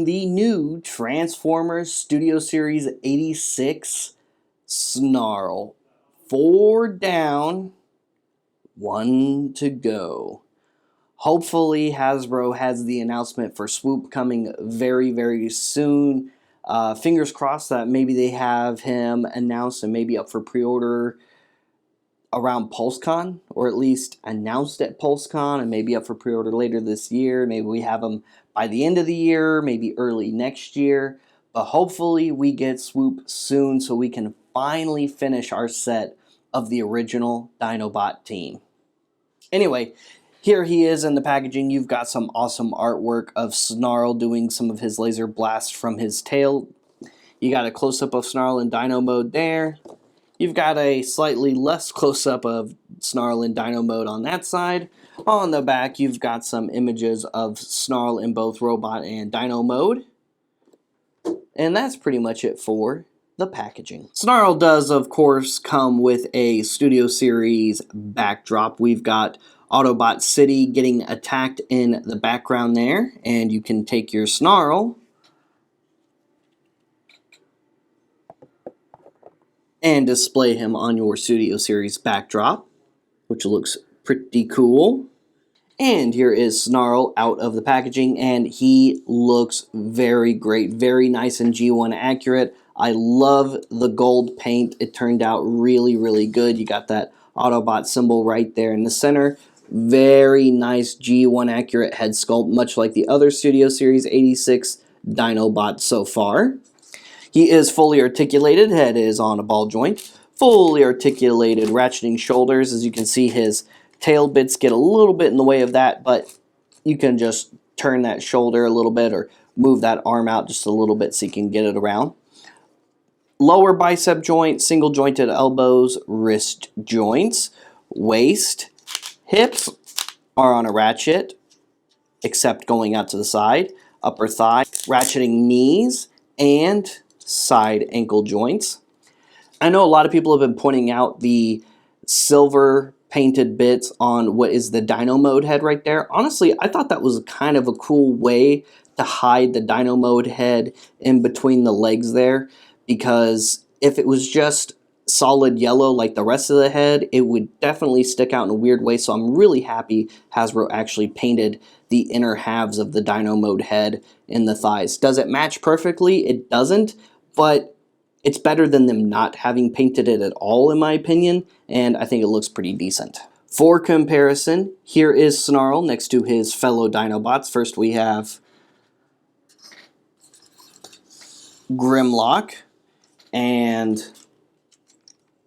the new Transformers Studio Series 86 Snarl. 4 down, 1 to go. Hopefully Hasbro has the announcement for Swoop coming very, very soon. Fingers crossed that maybe they have him announced and maybe up for pre-order around PulseCon, or at least announced at PulseCon and maybe up for pre-order later this year. Maybe we have them by the end of the year, maybe early next year. But hopefully we get Swoop soon so we can finally finish our set of the original Dinobot team. Anyway, here he is in the packaging. You've got some awesome artwork of Snarl doing some of his laser blasts from his tail. You got a close-up of Snarl in Dino mode there. You've got a slightly less close-up of Snarl in Dino mode on that side. On the back, you've got some images of Snarl in both robot and Dino mode. And that's pretty much it for the packaging. Snarl does, of course, come with a Studio Series backdrop. We've got Autobot City getting attacked in the background there. And you can take your Snarl and display him on your Studio Series backdrop, which looks pretty cool. And here is Snarl out of the packaging, and he looks very great, very nice and G1 accurate. I love the gold paint. It turned out really, really good. You got that Autobot symbol right there in the center. Very nice G1 accurate head sculpt, much like the other Studio Series 86 Dinobot so far. He is fully articulated, head is on a ball joint. Fully articulated ratcheting shoulders. As you can see, his tail bits get a little bit in the way of that, but you can just turn that shoulder a little bit or move that arm out just a little bit so you can get it around. Lower bicep joint, single jointed elbows, wrist joints, waist, hips are on a ratchet, except going out to the side, upper thigh, ratcheting knees, and side ankle joints. I know a lot of people have been pointing out the silver painted bits on what is the Dino mode head right there. Honestly, I thought that was kind of a cool way to hide the Dino mode head in between the legs there, because if it was just solid yellow like the rest of the head, it would definitely stick out in a weird way. So I'm really happy Hasbro actually painted the inner halves of the Dino mode head in the thighs. Does it match perfectly? It doesn't, but it's better than them not having painted it at all, in my opinion, and I think it looks pretty decent. For comparison, here is Snarl next to his fellow Dinobots. First we have Grimlock and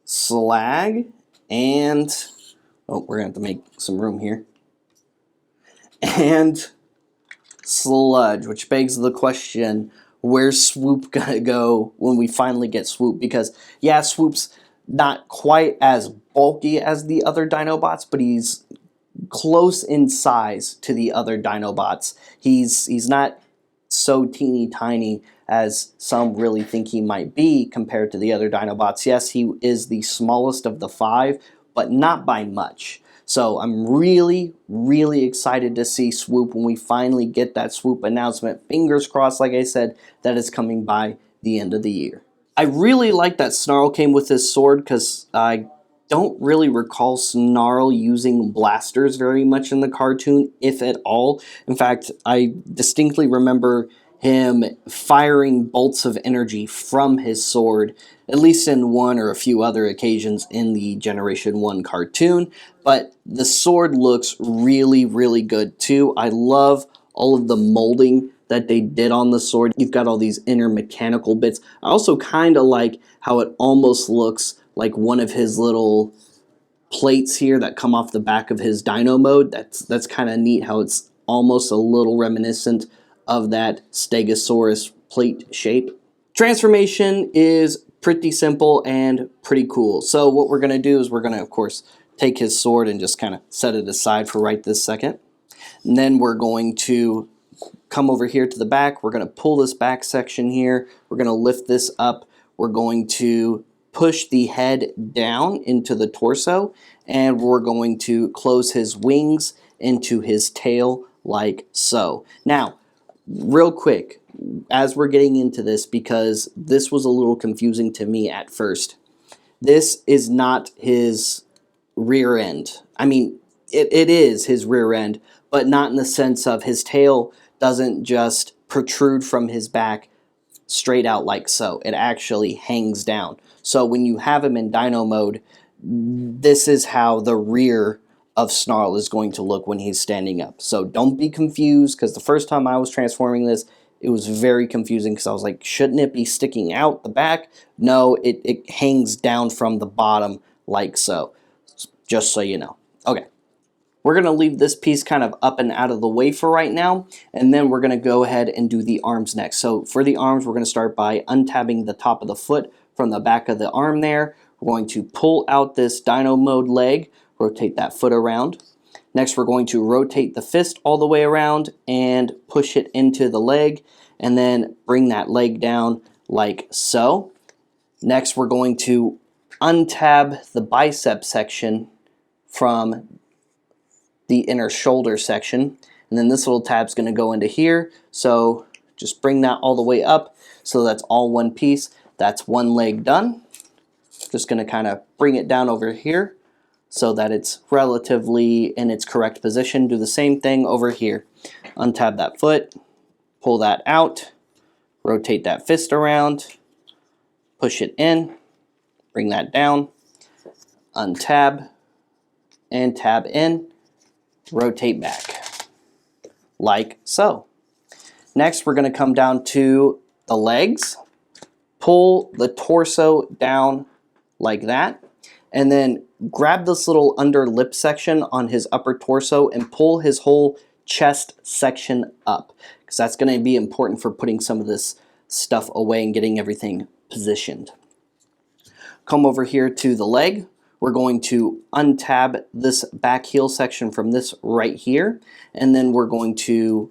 Slag and, oh, we're going to have to make some room here, and Sludge, which begs the question, where's Swoop gonna go when we finally get Swoop? Because, yeah, Swoop's not quite as bulky as the other Dinobots, but he's close in size to the other Dinobots. He's not so teeny tiny as some really think he might be compared to the other Dinobots. Yes, he is the smallest of the 5, but not by much. So I'm really, really excited to see Swoop when we finally get that Swoop announcement. Fingers crossed, like I said, that is coming by the end of the year. I really like that Snarl came with his sword because I don't really recall Snarl using blasters very much in the cartoon, if at all. In fact, I distinctly remember him firing bolts of energy from his sword, at least in one or a few other occasions in the Generation 1 cartoon. But the sword looks really, really good too. I love all of the molding that they did on the sword. You've got all these inner mechanical bits. I also kind of like how it almost looks like one of his little plates here that come off the back of his Dino mode. That's kind of neat how it's almost a little reminiscent of that Stegosaurus plate shape. Transformation is pretty simple and pretty cool. So what we're going to do is we're going to, of course, take his sword and just kind of set it aside for right this second. And then we're going to come over here to the back. We're going to pull this back section here. We're going to lift this up. We're going to push the head down into the torso, and we're going to close his wings into his tail like so. Now, real quick, as we're getting into this, because this was a little confusing to me at first. This is not his rear end. I mean, it is his rear end, but not in the sense of his tail doesn't just protrude from his back straight out like so. It actually hangs down. So when you have him in dino mode, this is how the rear of Snarl is going to look when he's standing up. So don't be confused, because the first time I was transforming this, it was very confusing because I was like, shouldn't it be sticking out the back? No, it hangs down from the bottom like so, just so you know. Okay, we're going to leave this piece kind of up and out of the way for right now, and then we're going to go ahead and do the arms next. So for the arms, we're going to start by untabbing the top of the foot from the back of the arm there. We're going to pull out this dino mode leg, rotate that foot around. Next, we're going to rotate the fist all the way around and push it into the leg, and then bring that leg down like so. Next, we're going to untab the bicep section from the inner shoulder section, and then this little tab's going to go into here. So just bring that all the way up so that's all one piece. That's one leg done. Just going to kind of bring it down over here so that it's relatively in its correct position. Do the same thing over here. Untab that foot, pull that out, rotate that fist around, push it in, bring that down, untab, and tab in, rotate back, like so. Next, we're going to come down to the legs, pull the torso down like that, and then grab this little under lip section on his upper torso and pull his whole chest section up, because that's going to be important for putting some of this stuff away and getting everything positioned. Come over here to the leg. We're going to untab this back heel section from this right here, and then we're going to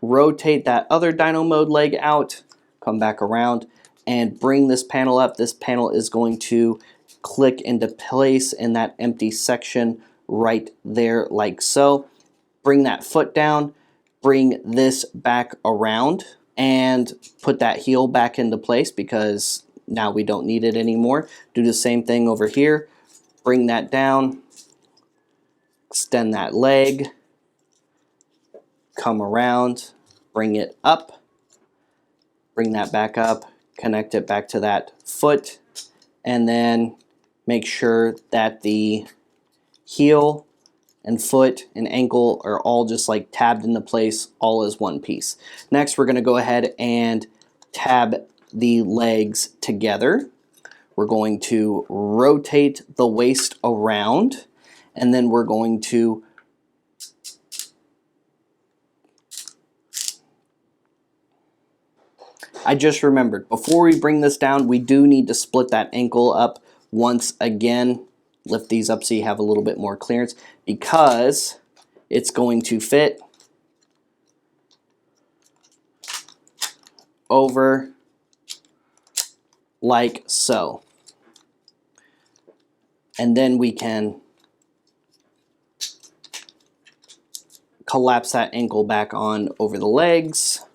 rotate that other dino mode leg out, come back around, and bring this panel up. This panel is going to click into place in that empty section right there like so. Bring that foot down, bring this back around, and put that heel back into place because now we don't need it anymore. Do the same thing over here. Bring that down, extend that leg, come around, bring it up, bring that back up, connect it back to that foot, and then make sure that the heel and foot and ankle are all just like tabbed into place all as one piece. Next, we're going to go ahead and tab the legs together. We're going to rotate the waist around, and then we're going to I just remembered, before we bring this down, we do need to split that ankle up once again. Lift these up so you have a little bit more clearance, because it's going to fit over like so. And then we can collapse that ankle back on over the legs.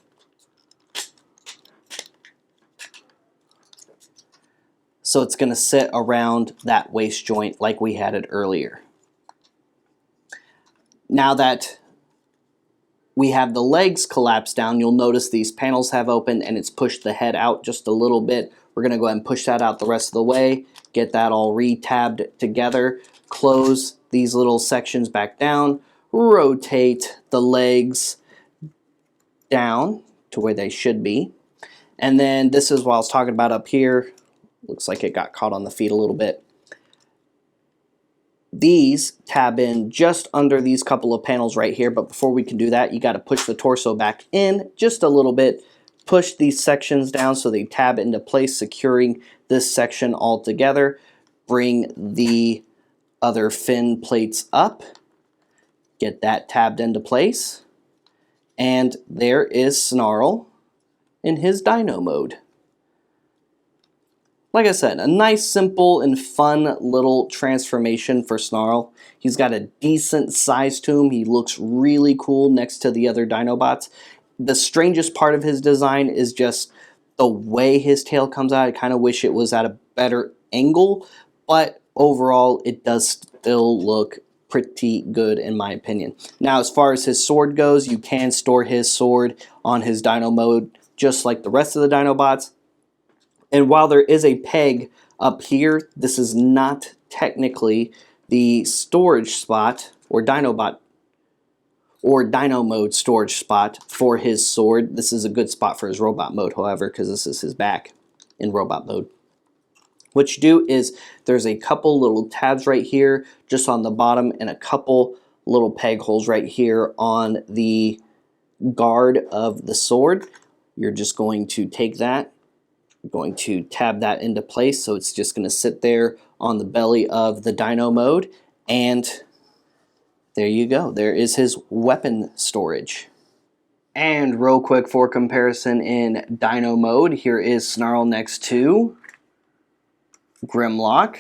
So it's going to sit around that waist joint like we had it earlier. Now that we have the legs collapsed down, you'll notice these panels have opened and it's pushed the head out just a little bit. We're going to go ahead and push that out the rest of the way, get that all re-tabbed together, close these little sections back down, rotate the legs down to where they should be. And then this is what I was talking about up here. Looks like it got caught on the feet a little bit. These tab in just under these couple of panels right here, but before we can do that, you got to push the torso back in just a little bit, push these sections down so they tab into place, securing this section all together. Bring the other fin plates up, get that tabbed into place, and there is Snarl in his dino mode. Like I said, a nice, simple, and fun little transformation for Snarl. He's got a decent size to him. He looks really cool next to the other Dinobots. The strangest part of his design is just the way his tail comes out. I kind of wish it was at a better angle, but overall it does still look pretty good in my opinion. Now, as far as his sword goes, you can store his sword on his Dino mode just like the rest of the Dinobots. And while there is a peg up here, this is not technically the storage spot or Dinobot or Dino mode storage spot for his sword. This is a good spot for his robot mode, however, because this is his back in robot mode. What you do is there's a couple little tabs right here just on the bottom and a couple little peg holes right here on the guard of the sword. You're just going to take that, going to tab that into place, so it's just going to sit there on the belly of the Dino mode, and there you go. There is his weapon storage. And real quick for comparison in Dino mode, here is Snarl next to Grimlock,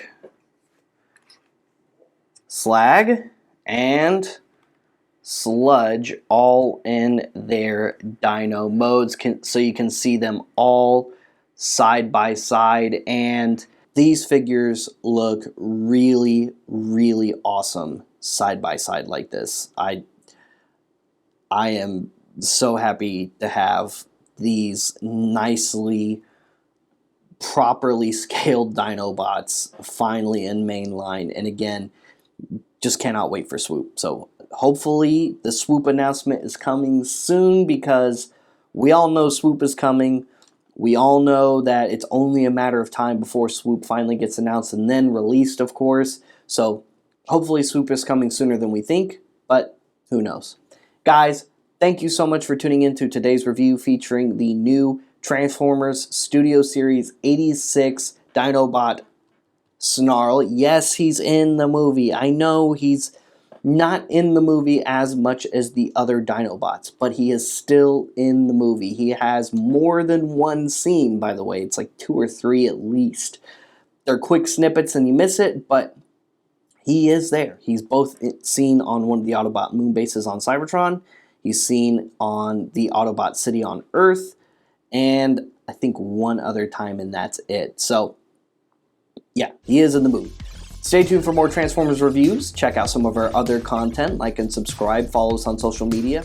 Slag, and Sludge, all in their Dino modes, so you can see them all side by side, and these figures look really, really awesome side by side like this. I am so happy to have these nicely, properly scaled Dinobots finally in mainline, and again, just cannot wait for Swoop. So hopefully the Swoop announcement is coming soon, because we all know Swoop is coming. We all know that it's only a matter of time before Swoop finally gets announced and then released, of course. So hopefully Swoop is coming sooner than we think, but who knows. Guys, thank you so much for tuning into today's review featuring the new Transformers Studio Series 86 Dinobot Snarl. Yes, he's in the movie. I know he's not in the movie as much as the other Dinobots, but he is still in the movie. He has more than one scene, by the way. It's like 2 or 3 at least. They're quick snippets and you miss it, but he is there. He's both seen on one of the Autobot moon bases on Cybertron. He's seen on the Autobot city on Earth, and I think one other time, and that's it. So, yeah, he is in the movie. Stay tuned for more Transformers reviews. Check out some of our other content. Like and subscribe. Follow us on social media.